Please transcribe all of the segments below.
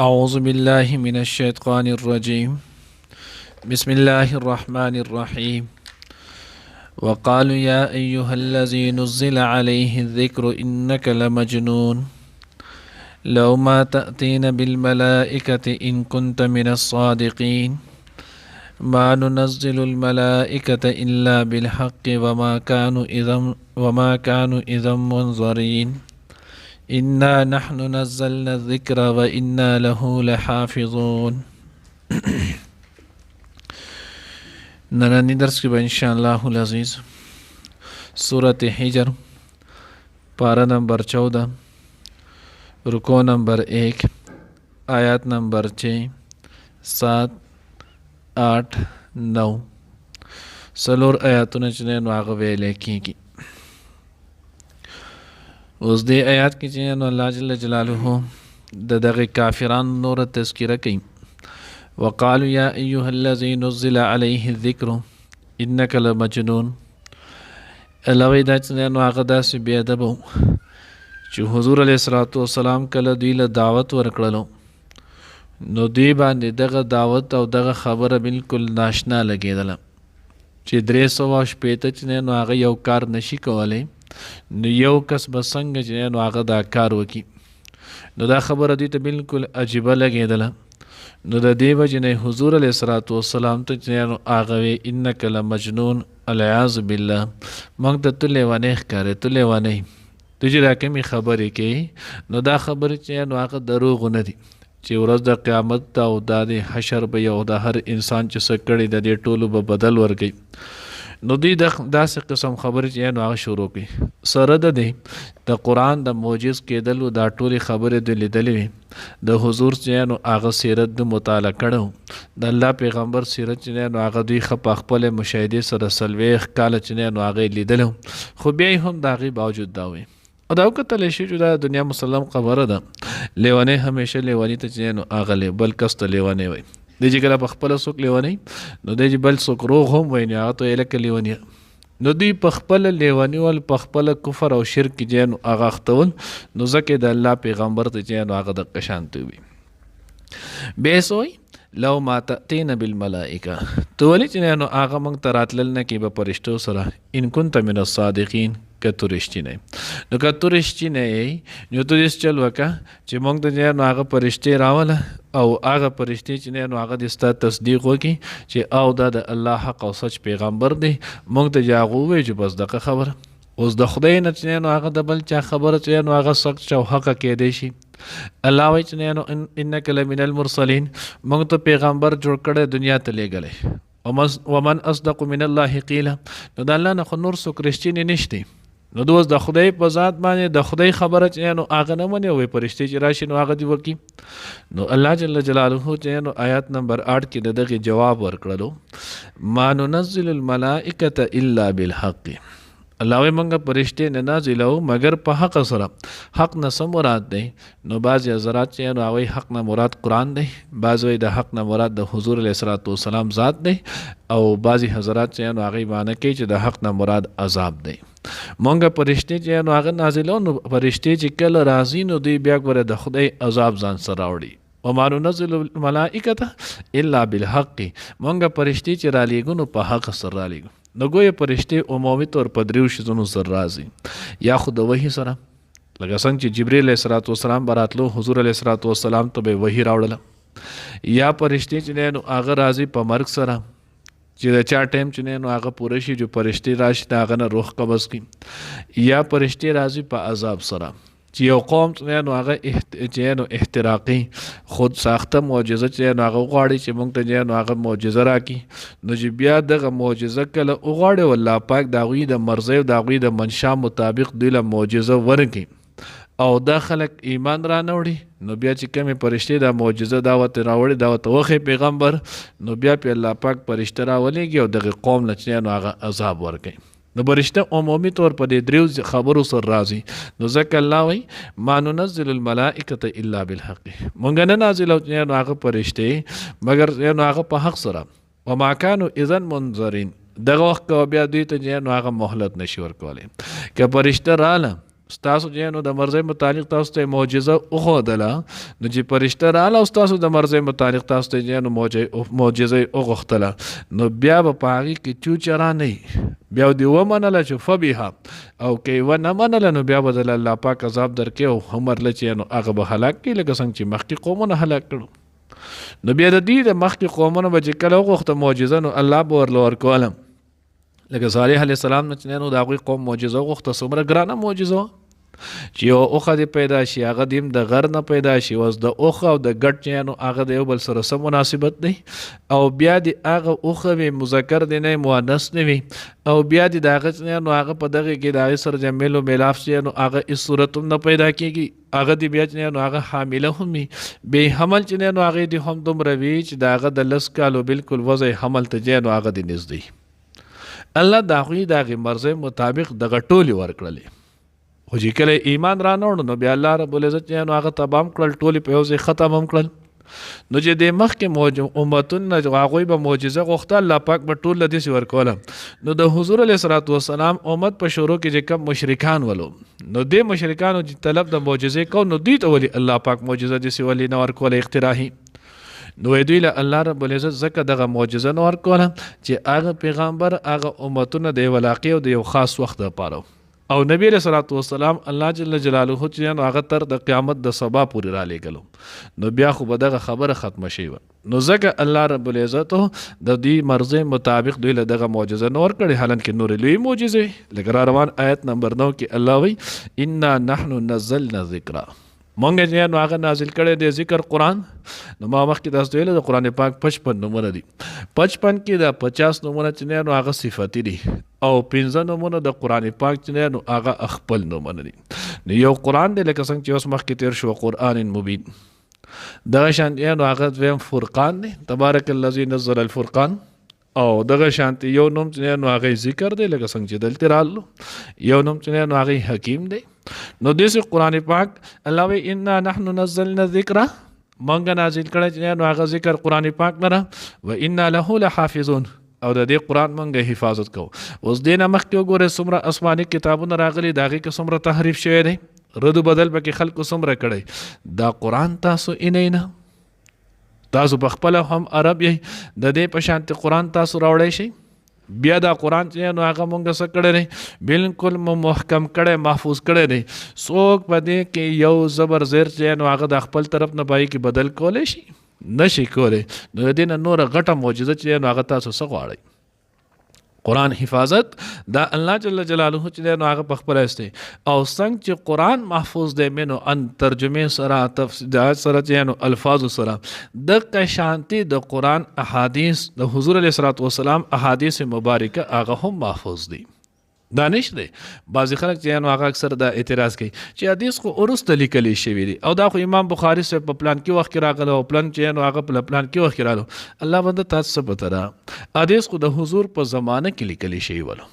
أعوذ بالله من الشيطان الرجيم بسم الله الرحمن الرحيم وقالوا يا أيها الذي نزل عليه الذكر إنك لمجنون لو ما تأتين بالملائكة إن كنت من الصادقين ما ننزل الملائكة إلا بالحق وما كانوا إذا منظرين إنا نحن نزلنا الذكر وإنا له لحافظون. نننی درس کی با انشاءاللہ العزیز سورة حجر پارہ نمبر 14 رکو نمبر 1 آیات نمبر 6 7 8 9 سلور آیاتونه چې نو هغه ویلې کیږي. اوس دې آیات کې چې نو الله جل جلاله د دغه کافرانو نور تذکرہ کوي. وقالوا يا أيها الذي نزل عليه الذكر إنك لمجنون. الله دا چې نو هغه داسې بې ادبه و چې حضور علیه الصلاة والسلام کله دوی له دعوت ورکړلو نو دوی باندې دغه دعوت او دغه خبره بالکل ناشنا لګېدله چې 360 چې نو هغه یو کار نشي کولی نو یو کس به څنګه چې نو هغه دا کار وکړي. نو دا خبره دوی ته بالکل عجیبه لګېدله. نو د دې وجې نه حضور علیه الصلاة والسلام ته چې نو هغه وی انک لمجنون العیاذ بالله موږ ته ته لیونی ښکارې ته لیونی ته چې دا کومې خبرې کوې نو دا خبرې چې نو هغه دروغ نه دي چې ورځ د قیامت ته او دا د حشر به یو د هر انسان چې څه کړي د دې ټولو به بدل ورکوي. نو دوی داسې قسم خبرې چې نو هغه شروع کړي. سره د دې د قرآن د معجز کېدلو دا ټولې خبرې دوی لیدلې وي د حضور چې نو هغه سیرت د مطالعه کړو د الله پیغمبر سیرت چې نو هغه دوی ښه په خپل مشاهدې سره 40 کاله چې نو هغه لیدلو خو بیا هم د هغې باوجود دا وي او دا وکتلی شي چې دا دنیا مسلم خبره ده لیونی همیشه لیونی ته چې نو هغه بل کس ته لیونی وي دی چې کله په خپله څوک لیونی نو دی چې بل څوک روغ هم وایي نو هغه ته یې لکه لیونی نو دوی په خپله لیوني ول په خپله کفر او شرک چې نو هغه اخته ول نو ځکه د الله پیغمبر ته چې نو هغه دقه شانته وي. بیا څه وایي لو ما تأتین بالملائکه تو ولې چې نو هغه موږ ته راتلل نه کې به فرشتو سره ان كنت من الصادقین که تو رښتینی نو که تو رښتینی نو تو داسې چل وکړه چې موږ ته نو هغه فرشتې راوله او هغه فرشتې چې نو هغه د ستا تصدیق وکړي چې او دا د الله حق او سچ پیغمبر دی موږ ته چې هغه ووایي چې بس دغه خبره اوس د خدای نه چې نو هغه د بل چا خبره چې نو هغه سخت او حقه کېدی شي. الله وایي چې نو انک لمن المرسلین موږ ته پیغمبر جوړ کړی دنیا ته لیږلی ومن اصدق من الله قیلا نو د الله نه خو نور څوک رښتینی نشتی نو دوست د خدای په ذات باندې د خدای خبره چې نو هغه نه مني وي فرشتې چې راشي نو هغه دی وکړي. نو الله جل جلاله چې نو آیات نمبر 8 کې د دغه جواب ورکړلو ما ننزل الملائکه الا بالحق الله وی منګه فرشتې نه نازلو مگر په حق سره. حق نه څه مراد دی نو بعضې حضرات چې نو هغوی حق نه مراد قرآن دی بعض وایي د حق نه مراد د حضور علیه الصلاة والسلام ذات دی او بعضې حضرات چې نو هغوی معنی کوي چې د حق نه مراد عذاب دی. مونږه فرشتې چې نو هغه نازلو نو فرشتې چې کله راځي نو دوی بیا ګوره د خدای عذاب ځان سره راوړي. وما ننزل الملائکة الا بالحق مونږه فرشتې چې رالیږو نو په حق سره رالیږو. نو ګویا فرشتې عمومي طور په 3 شیزونو سره راځي یا خو د وحي سره لکه څنګه چې جبرئیل علیه الصلاة والسلام به راتلو حضور علیه الصلاة والسلام ته به وحي راوړله یا فرشتې چې نو هغه راځي په مرګ سره چې د چا ټایم چې نو هغه پوره شي جو فرشتې راشي د هغه نه روح قبض کړي یا فرشتې راځي په عذاب سره چې یو قوم چې نو هغه چې نو احتراقي خود ساخته معجزه چې نو هغه غواړي چې موږ ته نو هغه معجزه راکړي نو چې بیا دغه معجزه کله وغواړي والله پاک د هغوی د مرضۍ او د هغوی د منشا مطابق دوی له معجزه ورکړي او دا خلک ایمان را نه وړي نو بیا چې کمې فرشتې دا معجزه دا ورته راوړي دا ورته وښی پیغمبر نو بیا پې الله پاک فرشته راولېږي او دغه قوم له چې نو هغه عذاب ورکوي. نو فرشته عمومي طور په دې 3 خبرو سره راځي نو ځکه الله وایي ما ننزل الملائکة الا بالحق مونږ نه نازلو چې نو هغه فرشتې مګر نو هغه په حق سره وما كانوا اذا منظرین دغه وخت بیا دوی ته نو هغه مهلت نشي ورکولی که فرشته راله ستاسو چې نو د مرزه متعلق تاسو ته معجزه وښودله نو چې فرشته رااله او ستاسو د مرزه متعلق تاسو ته چې نو معجزه وغوښتله نو بیا به په هغې کې چوچرا نه بیا دې ومنله چې فبها او که یې ونه منله نو بیا به دله الله پاک عذاب درکوي او همرله چې نو هغه به هلاک کړي لکه څنګه چې مخکې قومونه هلاک کړو نو بیا د دې د مخکې قومونه به چې کله وغوښته معجزه نو الله به ورله ورکوله لکه صالح علیه السلام نه چې نو د هغوی قوم معجزه وغوښته څومره ګرانه معجزه وه چې یو اوښه دې پیدا شي هغه دې هم د غر نه پیدا شي اوس د اوښه او د ګډ چې نو هغه د یو بل سره څه مناسبت دی او بیا دې هغه اوښه وي مذکر دی نه مؤنث نه وي او بیا دې د هغه چې نو هغه په دغه کې د هغې سره چې میل و میلاف چې نو هغه هېڅ صورت هم نه پیدا کېږي هغه دې بیا چې نو هغه حامله هم وي بې حمل چې نو هغې دې هم دومره وي چې د هغه د 10 کالو بالکل وضع حمل ته چې نو هغه دې نږدې الله د هغوی د هغې مرضۍ مطابق دغه ټولې ورکړلې خو چې کله ایمان را نه وړو نو بیا الله رب العزت چې نو هغه تبام کړل ټولې په یو ځای ختم هم کړل نو چې د مخکې امتونه هغوی به معجزه غوښته الله پاک به ټول له داسې ورکوله نو د حضور علیه صلات وسلام امت په شروع کې چې کم مشرکان ولو نو دې مشرکانو چې طلب د معجزې کو نو دوی ته ولي الله پاک معجزه داسې ولي نه ورکوله اختراحي نو دوی له الله رب العزت ځکه دغه معجزه نه ورکوله چې هغه پیغمبر هغه امتونه د یو علاقې او د یو خاص وخت دپاره او نبی علیہ الصلوۃ والسلام الله جل جلاله چې نو هغه تر د قیامت د سبا پورې را لېږلو نو بیا خو به دغه خبره ختمه شي نو ځکه الله رب العزت د دې مرزه مطابق دوی له دغه معجزه نور کړي حالانکه نور لوی معجزه لکه را روان آیت نمبر 9 کې الله وی انا نحن نزلنا ذکر مونږ چې نو هغه نازل کړی دی ذکر قرآن نو ما مخکې تاسو ته ویل د قرآن پاک 55 نمونه دي 55 کې د 50 نمونه چې نو هغه صفاتي دي او 15 نمونه د قرآن پاک چې نو هغه خپل نمونه دي نو یو قرآن دی لکه څنګه چې اوس مخکې تیر شو قرآن مبین دغه شان نو هغه دویم فرقان دی تبارک الذی نزل الفرقان او دغه شانتي یو نوم چې نو هغه ذکر دی لکه څنګه چې دلته رالو یو نوم چې نو هغه حکیم دی نو دې قرآن پاک الله وی انا نحن نزلنا ذکر مونږ نازل کړی چې نو هغه ذکر قرآن پاک لره و انا له لحافظون او د دې قرآن مونږ حفاظت کوو اوس دې نه مخکې وګورئ څومره آسماني کتابونه راغلي د هغې کې څومره تحریف شوی دی رد و بدل پکې خلکو څومره کړی دا قرآن تاسو انئ نه تاسو په خپله هم عرب یې د دې په شانتې قرآن تاسو راوړی شئ بیا دا قرآن چې نو هغه مونږ څه کړی دی بالکل محکم کړی محفوظ کړی دی څوک په دې کې یو زبر زیر چې نو هغه د خپل طرف نه پای کې بدل کولی شي نشي کولی نو د دې نه نوره غټه معجزه چې نو هغه تاسو څه غواړئ قرآن حفاظت دا الله جل جلاله چې نو هغه په خپل استه او څنګه چې قرآن محفوظ دی منو ان ترجمه سره تفسیرات سره چې نو الفاظ سره د شانتي د قرآن احادیث د حضور علیه الصلوۃ والسلام احادیث مبارکه هغه هم محفوظ دي دانش دی بعضی خلک چې نو هغه اکثر دا اعتراض کوي چې حدیث خو ورسته لیکلی شوی دی او دا خو امام بخاری سره په پلان کې وخت کې راغله او پلان چې نو هغه په پلان کې وخت کې راغله الله بنده تاسو څه پته را حدیث خو د حضور په زمانه کې لیکلی شوی ولو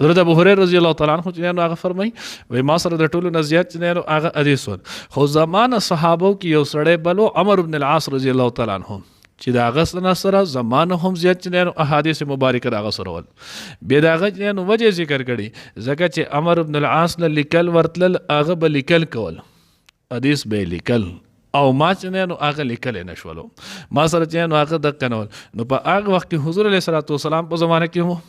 حضرت ابو هريره رضی الله تعالی عنہ چې نو هغه فرمایي وای ما سره د ټولو نزيات چې نو هغه حدیث ول خو زمانه صحابو کې یو سړی بلو عمر بن العاص رضی الله تعالی عنہ چې دا هغه سره زمانه هم زیات چې نو احادیث مبارکه دا هغه سره ول به دا هغه نو وجه ذکر کړي ځکه چې عمر بن العاص له لیکل ورتل هغه به لیکل کول حدیث به لیکل او ما چې نو هغه لیکل نه شولو ما سره چې نو هغه د کنول نو په هغه وخت کې حضور علیه الصلوۃ والسلام په زمانه کې وو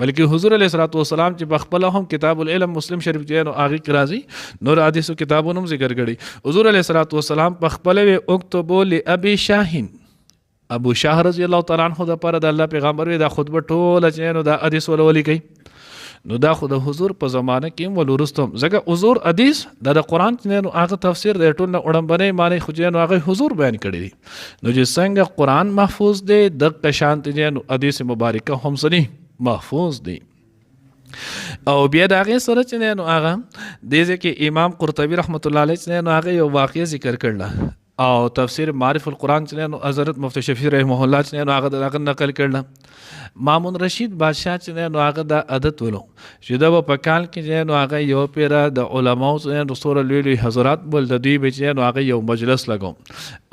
بلکې حضور علیه الصلوۃ والسلام چې په خپل هم کتاب العلم مسلم شریف چې نو هغه کې راځي نور حدیثو کتابونو ذکر کړي حضور علیه الصلوۃ والسلام په خپل اکتبو لابي شاهین ابو شاه رضی الله تعالی عنہ د پر د الله پیغمبر دا خطبه ټوله چې نو دا حدیث ولولي کوي نو دا خو د حضور په زمانه کې ولورستم ځکه حضور حدیث د قرآن چې نو هغه تفسیر د ټول نه وړاندې معنی خو چې نو هغه حضور بیان کړی دي نو چې څنګه قرآن محفوظ دی د قشانت چې نو حدیث مبارکه هم سني محفوظ دی او بیا د هغې سره چې نو هغه دې ځای کې امام قرطبي رحمت الله علیه چې نو هغه یو واقعه ذکر کړله او تفسیر معرف القرآن چې نو حضرت مفتی شفیع رحمه الله چې نو هغه دغه نقل کړله مامون رشید بادشاہ چې نو هغه د عادت ولو چې دا په کال کې نو هغه یو پیره د علماو چې نو سور لوی حضرات بول د دوی چې نو هغه یو مجلس لګو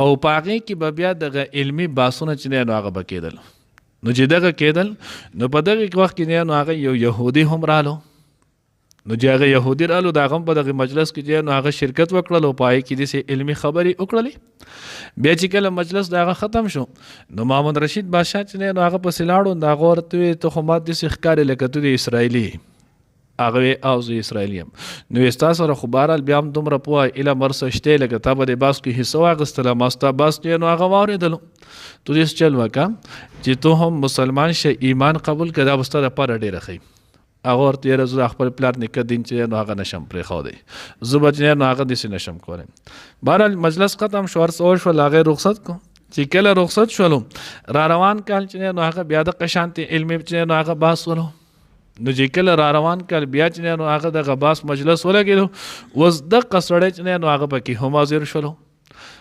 او پاغې کې بیا دغه علمی باسونه چې نو هغه بکیدل نو چې دغه کېدل نو په دغه وخت کې نو هغه یو يهودي هم رالو نو چې هغه یهودي رالو د هغه په دغه مجلس کې چې نو هغه شرکت وکړل او پای کې داسې علمي خبرې وکړلې. بیا چې کله مجلس د هغه ختم شو نو محمد رشید بادشاه چې نو هغه پسې لاړو د هغه ورته ته خو مات داسې ښکارې لکه ته د اسرائیلي هغه او زه اسرائیلي یم. نو ستا سره خو بهرحال بیا هم دومره پوهه علم ورڅه شته لکه تا به د باس کې حصه واخیستله ما ستا باس چې نو هغه واورېدلو تو داسې چل وکړه چې تو هم مسلمان شه ایمان قبول کړه دا به ستا دپاره ډېره ښه. هغه ورته یاره زه خپل پلار نیکه دین چې نو هغه نشم پرېښودی زه به چې نو هغه داسې نشم کولی. بهرحال مجلس ختم شو هر څه وشول هغې رخصت کړو. چې کله رخصت شولو را روان کال چې نو هغه بیا دغه شانتې علمي چې نو هغه بحث ولو. نو چې کله را روان کال بیا چې نو هغه دغه بحث مجلس ولګېدو اوس دغه سړی چې نو هغه پکې هم حاضر شولو.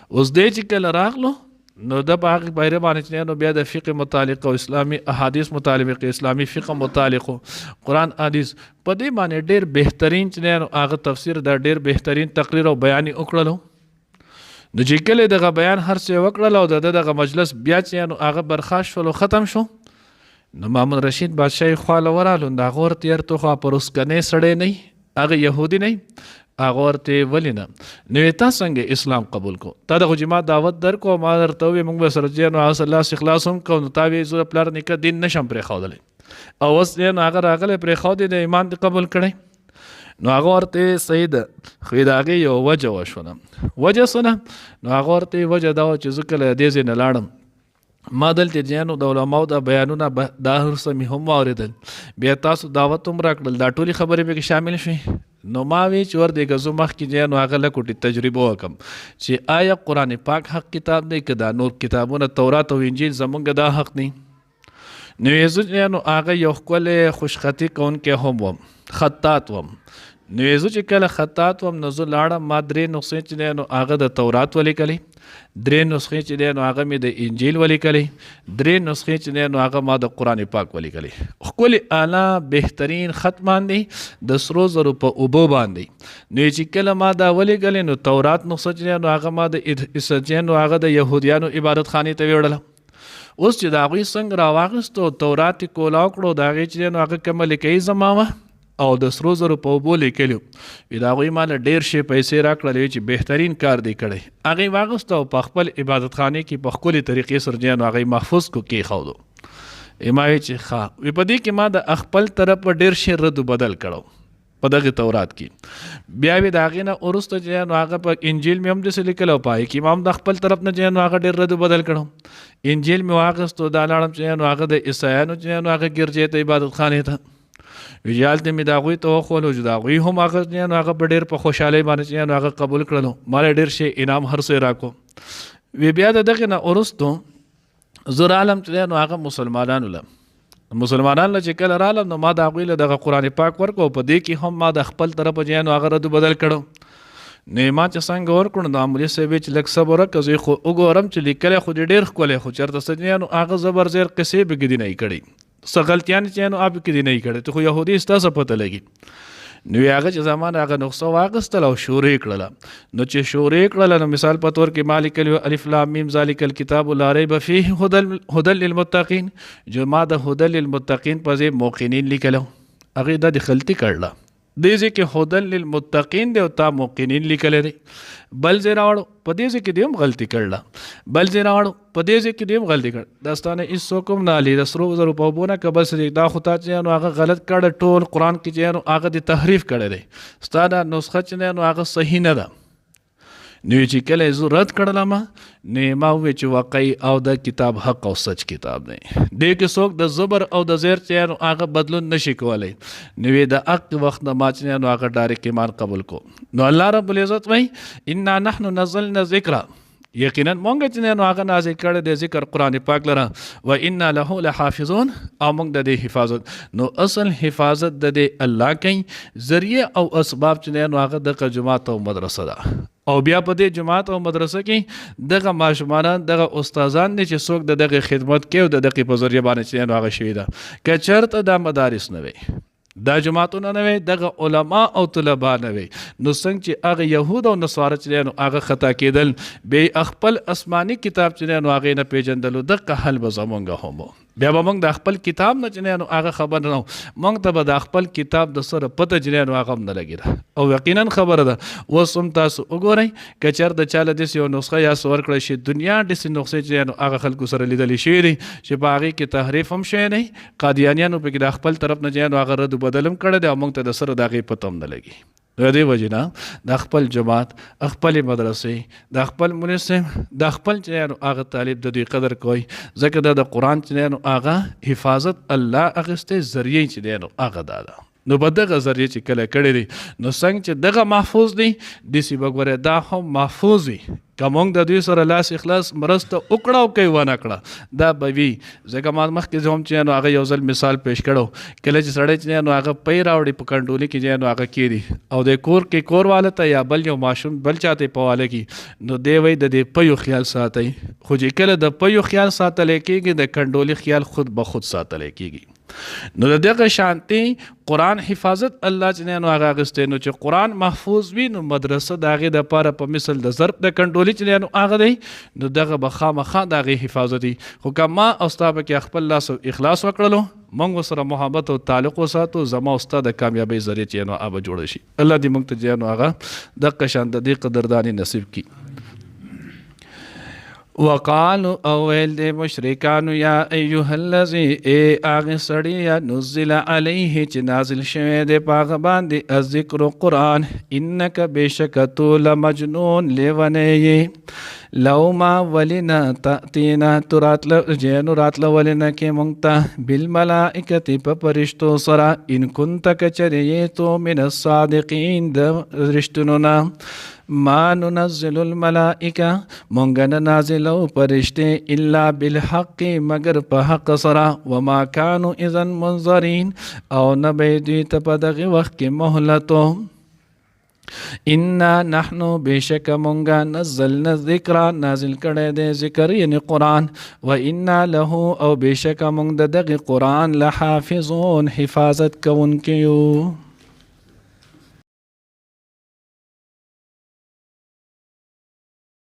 اوس دی چې کله راغلو نو د په هغې بهیره باندې چې نو بیا د فقه متعلق او اسلامي احادیث مطالبه اسلامي فقه متعلق قرآن حدیث په دې باندې ډېر بهترین چې نو هغه تفسیر د ډېر بهترین تقریر او بیان یې وکړلو. نو چې کله دغه بیان هر څه وکړل او دغه مجلس بیا چې نو هغه برخاست شول او ختم شو نو محمد رشید بادشاه یې خواله ورالو د هغه ورته یار تو خو پروسکنی سړی نه هغه یهودي نه هغه ورته ولې نه نو تا څنګه اسلام قبول کو تا دغه چې ما دعوت درکو ما درته وویې موږ به سره چې نو هغه الله اخلاص هم کوو نو تا ویې زه پلار نیکه دین نشم پرېښودلی او اوس نو هغه راغلی پرېښودی د ایمان دې قبول کړی. نو هغه ورته صحیح ده خو د هغې یو وجه وشوله. وجه څه ده نو هغه ورته وجه دا وه چې زه کله دې ځای نه لاړم ما دلته جانو د علماو د بیانونه دا هر څه مې هم واورېدل بیا تاسو دعوت هم راکړل دا ټولې خبرې پکې شامل شوې. نو ما وی چې وردېږه زه مخکې جانو هغه لکوټې تجربه وکړم چې آیا قرآن پاک حق کتاب دی که دا نور کتابونه تورات او انجیل زمونږ دا حق دی. نو یې زه جانو هغه یو ښکلی خوشخطي کوونکی هم وم خطاط وم. نو یې زه چې کله خطاط وم نو زه لاړم ما 3 نسخې چې دی نو هغه د تورات ولیکلې 3 نسخې چې دی نو هغه مې د انجیل ولیکلې 3 نسخې چې دی نو هغه ما د قرآن پاک ولیکلې. ښکلې اعلی بهترین خط باندې د سرو زرو په اوبو باندې. نو چې کله ما دا ولیکلې نو تورات نسخه چې دی نو هغه ما د عیسویانو هغه د یهودیانو عبادت خانې ته ویوړله. اوس چې د هغوی څنګه راواخیستو تورات یې کولاو کړو د هغې چې دی نو هغه کومه لیکئي زما وه او د سرو زرو په اوبو لیکلي وي د هغوی ماله ډېر شی پیسې راکړلې چې بهترین کار دی کړی. هغې واخیسته او په خپل عبادتخانې کې په ښکلې طریقې سره جانو هغې محفوظ کو کېښودو. ما وی چې ښه وي په دې کې ما د خپل طرف ډېر شی رد بدل کړو په دغه تورات کې. بیا وی د هغې نه وروسته چې نو هغه په انجیل مې هم داسې لیکلی او په هغې کې ما هم د خپل طرف نه چې نو هغه ډېر رد بدل کړو. انجیل مې واخیستو دا لاړم چې نو هغه د عیسایانو چې نو هغه ګرجې ته عبادتخانې ته ویجالته مې د هغوی ته وښولو چې د هغوی هم هغه چې نو هغه په ډېر په خوشحالۍ باندې چې نو هغه قبول کړلو ما له ډېر شی انعام هر څه راکړو. وی بیا د دغې نه وروستو زه رالم چې نو هغه مسلمانانو له چې کله رالم نو ما د هغوی له دغه قرآن پاک ورکړو په دې کې هم ما د خپل طرفه چې نو هغه رد بدل کړو. نو ما چې څنګه ورکړو نو مولوي صاحب چې لږ صبر وکړه زه خو وګورم چې لیکلی خو دې ډېر ښکلی خو چېرته څه نو هغه زبر زیر قصې پکې دي نه یې کړی څه غلطیانې چې نو پکې دي نه یې کړی ته خو یهودي ستا څه پته لګي. نو هغه چې زمان هغه نسخه واخیستله او شورې کړله. نو چې شورې کړله نو مثال په طور کې ما لیکلي وو الف لام میم ذلک الکتاب لا ریب فیه هدی للمتقین جو ما د هدی للمتقین په ځای موقنین لیکلو هغې دا د غلطي کړله دې ځای کې هدی للمتقین دی او تا موقنین لیکلی دی. بل ځای راوړو په دې ځای کې دې هم غلطي کړله بل ځای راوړو په دې ځای کې دې هم غلطي کړ دا ستانه هېڅوک هم نه علي د سرو زرو په اوبو نه که بل څه دا خو تا چې نو هغه غلط کړی ټول قرآن کې چې نو هغه دې تحریف کړی دی ستا دا نسخه چې نو هغه صحیح نه ده. نو چې کله یې زه رد کړلم نو ما وویل چې واقعي او د کتاب حق او سچ کتاب دی دې کې څوک د زبر او د زیر چې نو هغه بدلون نشي کولی. نو د حق وخت نه ما چې نو هغه ډایرکټ ایمان قبول کو. نو الله رب العزت وایي انا نحن نزلنا ذکر یقینا مونږ چې نو هغه نازل کړی دی ذکر قرآن پاک لره و انا له لحافظون او مونږ د دې حفاظت نو اصل حفاظت د دې الله کوي ذریعه او اسباب چې نو هغه دغه جماعت او مدرسه ده او بیا په دې جماعت او مدرسه کې دغه ماشومان دغه استادان دي چې څوک د دغه خدمت کوي او د دغه په ذریعه باندې چې نو هغه شوي ده که چېرته دا مدارس نه وي دا جماعتونه نه وي دغه علما او طلبا نه وي نو څنګه چې هغه یهود او نصارا چې نو هغه خطا کېدل بې خپل آسماني کتاب چې نو هغې نه پېژندلو دغه حل به زمونږ هم بیا به موږ د خپل کتاب نه جنانو هغه خبر نه موږ ته به د خپل کتاب د سره پته جنانو هغه هم نه لګېده او یقینا خبره ده اوس هم تاسو وګورئ که چېرته چاله داسې یو نسخه یا څه ورکړی شي دنیا داسې نسخې جنانو هغه خلکو سره لیدلې شوي دي چې په هغې کې تحریف هم شوی دی قادیانیانو پکې د خپل طرف نه جنانو هغه رد و بدل هم کړی دی او موږ ته د سره د هغې پته هم نه لګي د دې وجې نه د خپل جماعت خپلې مدرسې د خپل منصب د خپل چې هغه طالب د دوی قدر کوي ځکه د قرآن چې هغه حفاظت الله اخیستی ذریعه چې دی نو هغه دا ده نو په دغه ذریعه چې کله کړی دی نو څنګه چې دغه محفوظ دی داسې به ګورې دا هم محفوظ وي که موږ د دوی سره لاس اخلاص مرسته وکړه او که ونه کړه دا به وي ځکه ما مخکې زه هم چې هغه یو ځل مثال پیش کړو کله چې سړی چې هغه پی راوړي په کنډولي کې چې هغه کېږي او د کور کې کور والا ته یا بل یو ماشوم بل چاته په واله کې نو دی وایي د دې پیو خیال ساتئ خو چې کله د پیو خیال ساتلی کېږي د کنډولي خیال خود به خود ساتلی کېږي نو د دغه شانتي قرآن حفاظت الله چې نو هغه اخیستی نو چې قرآن محفوظ وي نو مدرسه د هغې دپاره په مثل د ضرب د کنډولي چې نو هغه دی نو دغه به خامخا د هغې حفاظت وي خو که ما او ستا پکې خپل لاس اخلاص وکړلو موږ ورسره محبت او تعلق وساتو زما او ستا د کامیابۍ ذریعه چې نو هغه جوړه شي الله دې موږ ته چې نو هغه دغه شان د دې قدرداني نصیب کړي وقالو اویل د مشرکانو یا ایها الذی ای هغه سړی یا نزل علیه چې نازل شوی دی په هغه باندې الذکر قرآن انک بېشکه تو لمجنون لیونی یې لو ما ولنا تأتینا تو راتله ولنا کې مونږ ته بالملائکة په فرشتو سره ان کنت که چرې یې تو من الصادقین د رښتینو نه ما ننزل الملائکه مونږ نه نازلو فرشتې الا بالحق مگر په حق سره وما کانوا اذا منظرین او نه به دوی ته په دغه وخت کې مهلتو انا نحنو بشک مونږه نزلنا ذکر نازل کړی دی ذکر یعنی قرآن و انا له او بشک مونږ د دغه قرآن لحافظون حفاظت کوونکي یو